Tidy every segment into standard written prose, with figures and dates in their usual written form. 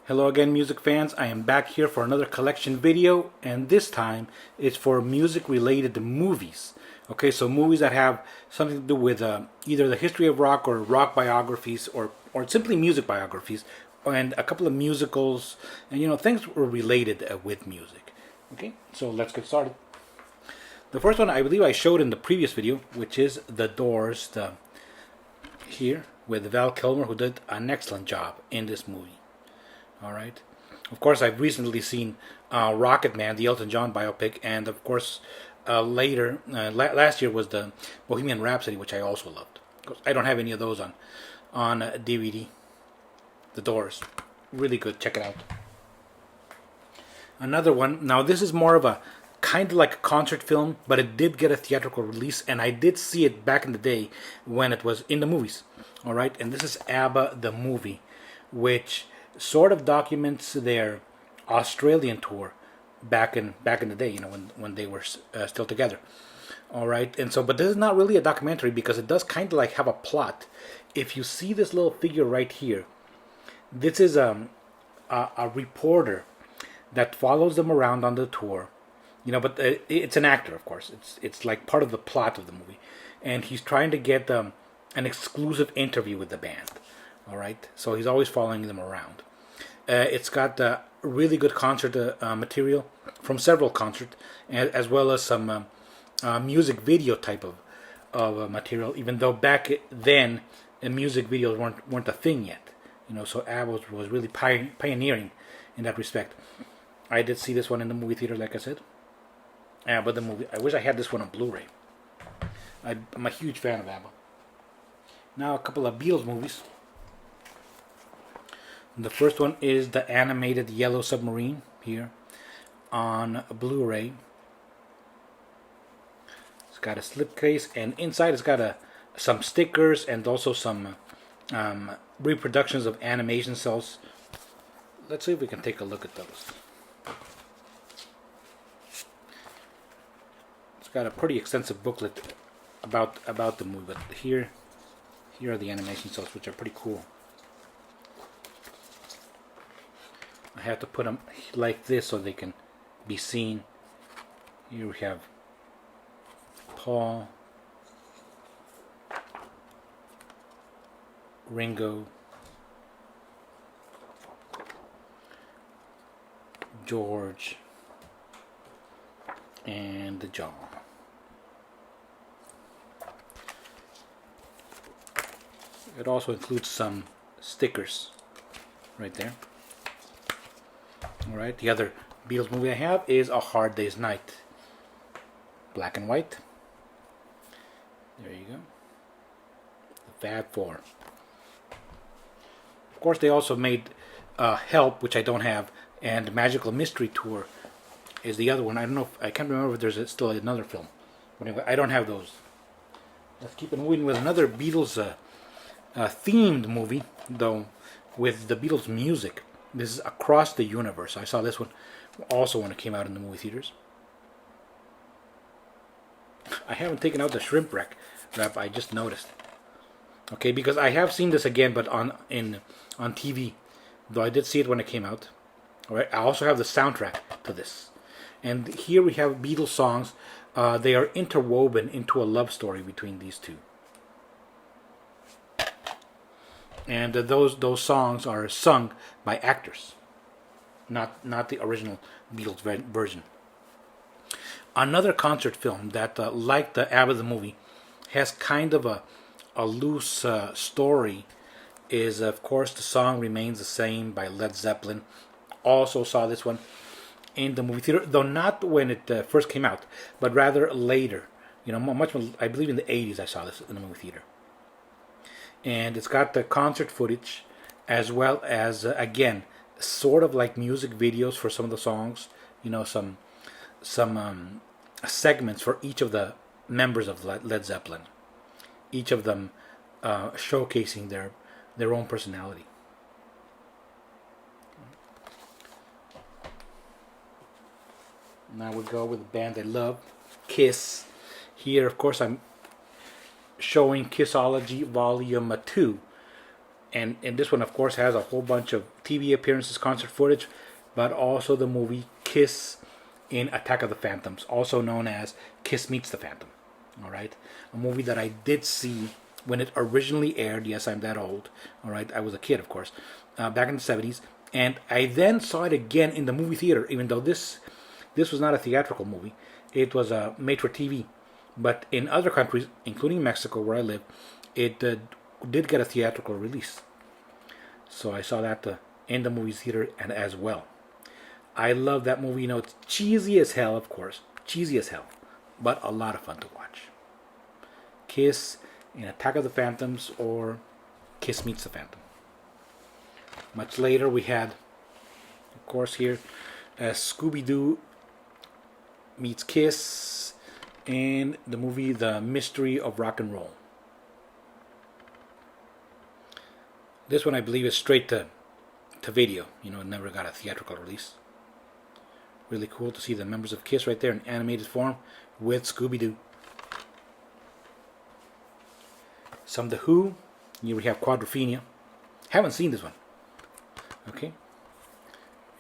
Hello again, music fans. I am back here for another collection video, and this time it's for music related to movies. Okay, so movies that have something to do with either the history of rock or rock biographies or simply music biographies, and a couple of musicals, and things were related with music. Okay, so let's get started. The first one I believe I showed in the previous video, which is The Doors, here with Val Kilmer, who did an excellent job in this movie. All right. Of course, I've recently seen Rocket Man, the Elton John biopic, and of course, last year was the Bohemian Rhapsody, which I also loved. I don't have any of those on DVD. The Doors, really good. Check it out. Another one. Now, this is more of a kind of like a concert film, but it did get a theatrical release, and I did see it back in the day when it was in the movies. All right, and this is ABBA the movie, which sort of documents their Australian tour back in the day, when they were still together. All right, and so, but this is not really a documentary because it does kind of like have a plot. If you see this little figure right here, this is a reporter that follows them around on the tour, but it's an actor, of course. It's like part of the plot of the movie, and he's trying to get an exclusive interview with the band. All right, so he's always following them around. It's got really good concert material from several concerts, as well as some music video type of material. Even though back then music videos weren't a thing yet, so ABBA was really pioneering in that respect. I did see this one in the movie theater, like I said. But the movie, I wish I had this one on Blu-ray. I'm a huge fan of ABBA. Now a couple of Beatles movies. The first one is the animated Yellow Submarine here on Blu-ray. It's got a slipcase, and inside it's got some stickers and also some reproductions of animation cells. Let's see if we can take a look at those. It's got a pretty extensive booklet about the movie, but here are the animation cells, which are pretty cool. I have to put them like this so they can be seen. Here we have Paul, Ringo, George, and John. It also includes some stickers right there. Alright, the other Beatles movie I have is A Hard Day's Night. Black and white. There you go. The Fab Four. Of course, they also made Help, which I don't have, and Magical Mystery Tour is the other one. I can't remember if there's still another film. But anyway, I don't have those. Let's keep it moving with another Beatles themed movie, though, with the Beatles music. This is Across the Universe. I saw this one also when it came out in the movie theaters. I haven't taken out the shrimp wrap. I just noticed. Okay, because I have seen this again, but on TV. Though I did see it when it came out. All right. I also have the soundtrack to this, and here we have Beatles songs. They are interwoven into a love story between these two. And those songs are sung by actors, not the original Beatles version. Another concert film that, like the ABBA the movie, has kind of a loose story is, of course, The Song Remains the Same by Led Zeppelin. Also saw this one in the movie theater, though not when it first came out, but rather later. I believe in the 80s I saw this in the movie theater. And it's got the concert footage, as well as, again, sort of like music videos for some of the songs. Some segments for each of the members of Led Zeppelin. Each of them showcasing their own personality. Now we go with a band I love, Kiss. Here, of course, I'm showing Kissology Volume 2. And this one, of course, has a whole bunch of TV appearances, concert footage, but also the movie Kiss in Attack of the Phantoms, also known as Kiss Meets the Phantom. All right, a movie that I did see when it originally aired. Yes, I'm that old. All right, I was a kid, of course, back in the 70s, and I then saw it again in the movie theater. Even though this was not a theatrical movie, it was made for TV. But in other countries, including Mexico, where I live, it did get a theatrical release. So I saw that in the movie theater and as well. I love that movie. You know, it's cheesy as hell, of course. Cheesy as hell. But a lot of fun to watch. Kiss in Attack of the Phantoms or Kiss Meets the Phantom. Much later we had, of course, here ScoobyDoo meets Kiss in the movie The Mystery of Rock and Roll. This one I believe is straight to video. You know, it never got a theatrical release. Really cool to see the members of Kiss right there in animated form with Scooby-Doo. Some The Who. Here we have Quadrophenia. Haven't seen this one. Okay.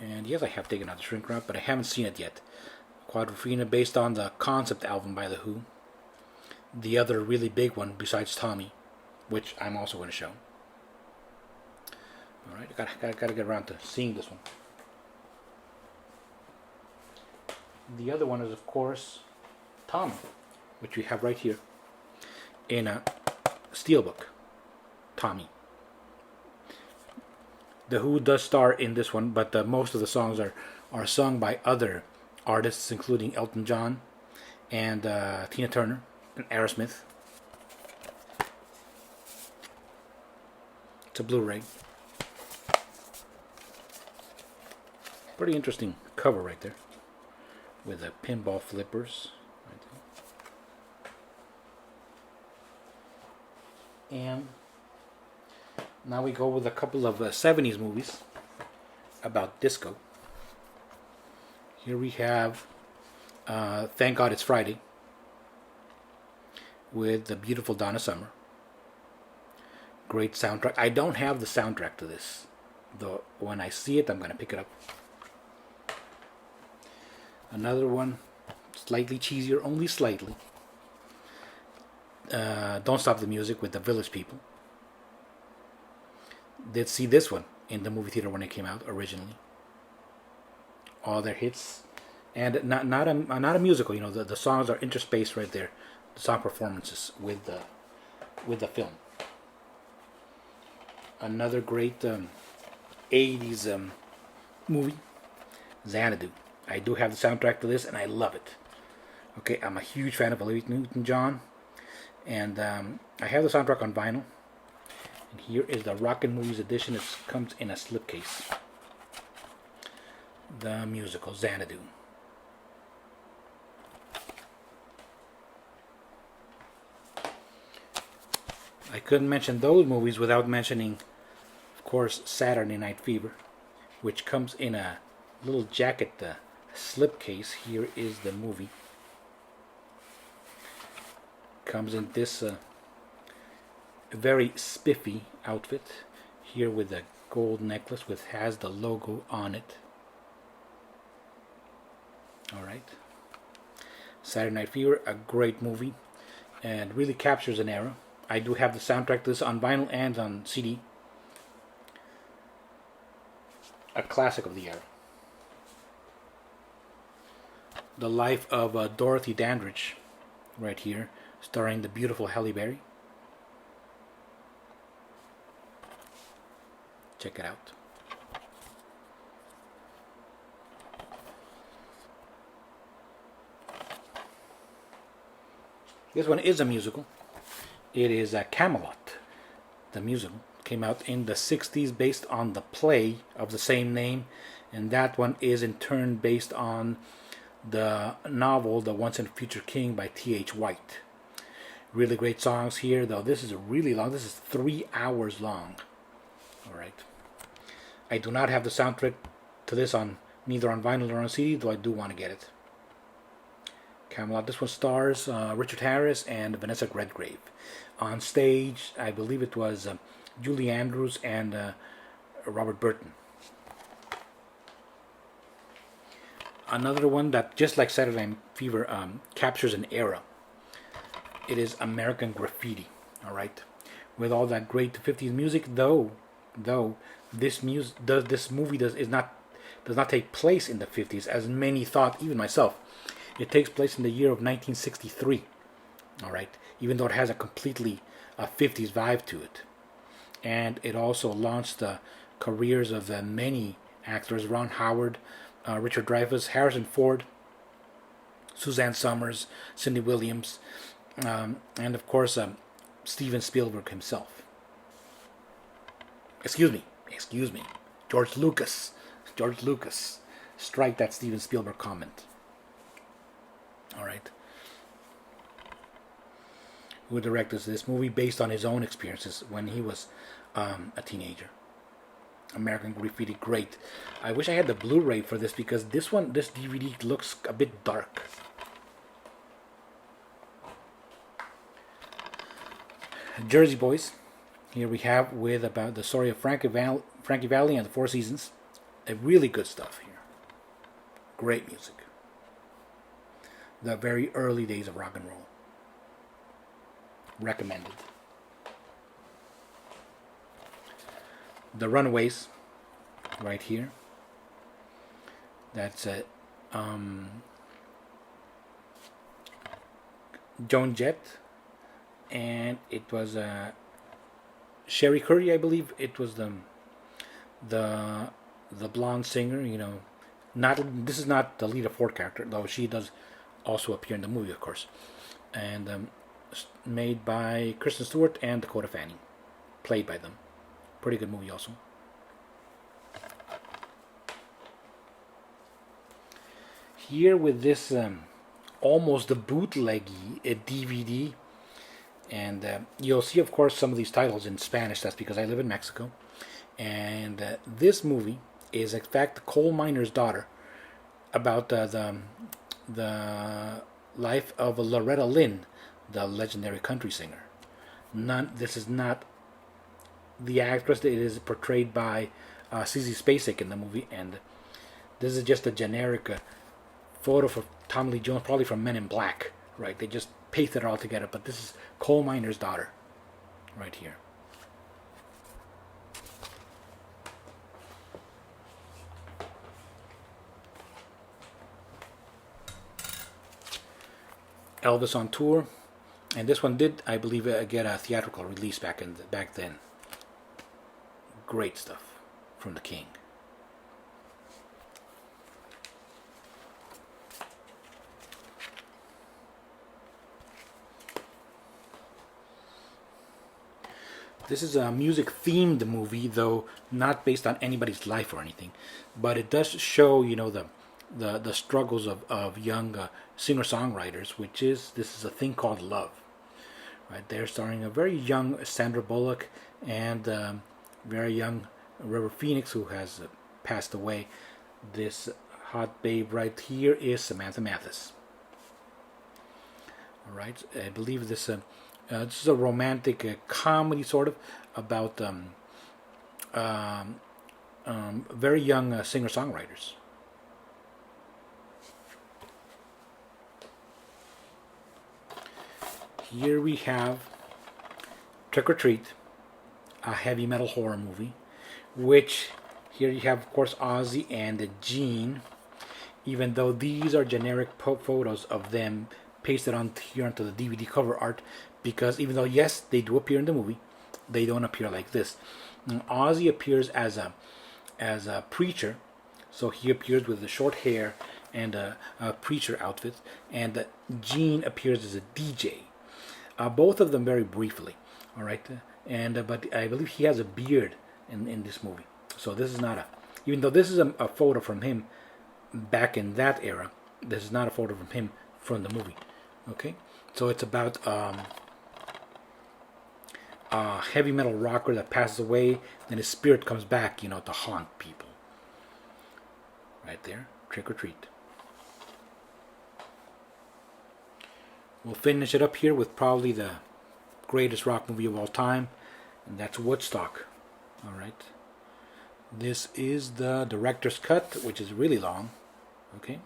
And yes, I have taken out the shrink wrap, but I haven't seen it yet. Quadrophenia, based on the concept album by The Who. The other really big one besides Tommy, which I'm also going to show. Alright, I gotta get around to seeing this one. The other one is, of course, Tommy, which we have right here in a steelbook. Tommy. The Who does star in this one, but most of the songs are sung by other artists, including Elton John and Tina Turner and Aerosmith. It's a Blu-ray. Pretty interesting cover right there, with the pinball flippers right there. And now we go with a couple of 70s movies about disco. Here we have Thank God It's Friday with the beautiful Donna Summer. Great soundtrack. I don't have the soundtrack to this, though when I see it I'm going to pick it up. Another one, slightly cheesier, only slightly. Don't Stop the Music with the Village People. Did see this one in the movie theater when it came out originally. All their hits, and not a musical. You know, the songs are interspaced right there. The song performances with the film. Another great 80s movie, Xanadu. I do have the soundtrack to this, and I love it. Okay, I'm a huge fan of Olivia Newton-John, and I have the soundtrack on vinyl. And here is the Rockin' Movies edition. It comes in a slipcase. The musical Xanadu. I couldn't mention those movies without mentioning, of course, Saturday Night Fever, which comes in a little jacket slipcase. Here is the movie. Comes in this very spiffy outfit here with a gold necklace which has the logo on it. Alright. Saturday Night Fever, a great movie and really captures an era. I do have the soundtrack to this on vinyl and on CD. A classic of the era. The Life of Dorothy Dandridge, right here, starring the beautiful Halle Berry. Check it out. This one is a musical. It is Camelot, the musical. Came out in the 60s based on the play of the same name, and that one is in turn based on the novel The Once and Future King by T.H. White. Really great songs here, though this is really long. This is 3 hours long. Alright. I do not have the soundtrack to this on neither on vinyl or on CD, though I do want to get it. Camelot. This one stars Richard Harris and Vanessa Redgrave. On stage, I believe it was Julie Andrews and Robert Burton. Another one that, just like Saturday Night Fever, captures an era. It is American Graffiti. All right, with all that great 50s music, though this movie does not take place in the 50s as many thought, even myself. It takes place in the year of 1963. All right, even though it has a completely 50s vibe to it, and it also launched the careers of many actors: Ron Howard, Richard Dreyfuss, Harrison Ford, Suzanne Summers, Cindy Williams, and of course Steven Spielberg himself. Excuse me, George Lucas. Strike that Steven Spielberg comment. All right. Who directed this movie based on his own experiences when he was a teenager. American Graffiti, great. I wish I had the Blu-ray for this because this DVD looks a bit dark. Jersey Boys. Here we have with about the story of Frankie Valli and the Four Seasons. Really good stuff here. Great music. The very early days of rock and roll. Recommended. The Runaways, right here. That's Joan Jett, and it was Sherry Curry, I believe. It was the blonde singer. You know, this is not the Lita Ford character, though she does also appear in the movie, of course, and made by Kristen Stewart and Dakota Fanning, played by them. Pretty good movie also. Here with this almost the bootleggy DVD, and you'll see, of course, some of these titles in Spanish. That's because I live in Mexico, and this movie is in fact The Coal Miner's Daughter, about the life of Loretta Lynn, the legendary country singer. This is not the actress. It is portrayed by Sissy Spacek in the movie, and this is just a generic photo for Tommy Lee Jones, probably from Men in Black, right? They just pasted it all together, but this is Coal Miner's Daughter, right here. Elvis on Tour, and this one did, I believe, get a theatrical release back then. Great stuff from the King. This is a music-themed movie, though not based on anybody's life or anything, but it does show, you know, the struggles of young singer-songwriters, this is a thing called love. Right, they're starring a very young Sandra Bullock and very young River Phoenix, who has passed away. This hot babe right here is Samantha Mathis. All right, I believe this is a romantic comedy, sort of, about very young singer-songwriters. Here we have Trick-or-Treat, a heavy metal horror movie, which here you have, of course, Ozzy and Gene, even though these are generic photos of them pasted on here onto the DVD cover art, because even though, yes, they do appear in the movie, they don't appear like this. And Ozzy appears as a preacher, so he appears with the short hair and a preacher outfit, and Gene appears as a DJ. Both of them very briefly, all right, and but I believe he has a beard in this movie. So this is not even though this is a photo from him back in that era, this is not a photo from him from the movie. Okay, so it's about a heavy metal rocker that passes away, then his spirit comes back, you know, to haunt people. Right there, Trick or Treat. we'll finish it up here with probably the greatest rock movie of all time, and that's Woodstock. Alright. This is the director's cut, which is really long. Okay.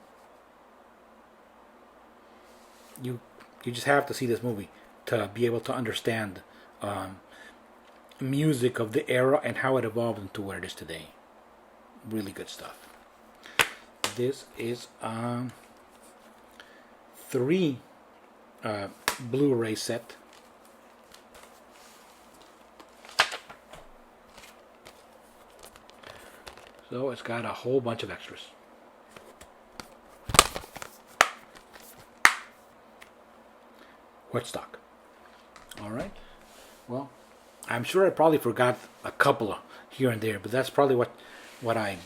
You just have to see this movie to be able to understand music of the era and how it evolved into what it is today. Really good stuff. This is 3 Blu-ray set. So it's got a whole bunch of extras. Woodstock. Alright. Well, I'm sure I probably forgot a couple of here and there, but that's probably what I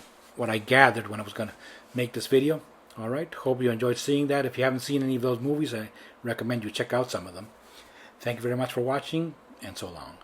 gathered when I was going to make this video. Alright. Hope you enjoyed seeing that. If you haven't seen any of those movies, I recommend you check out some of them. Thank you very much for watching, and so long.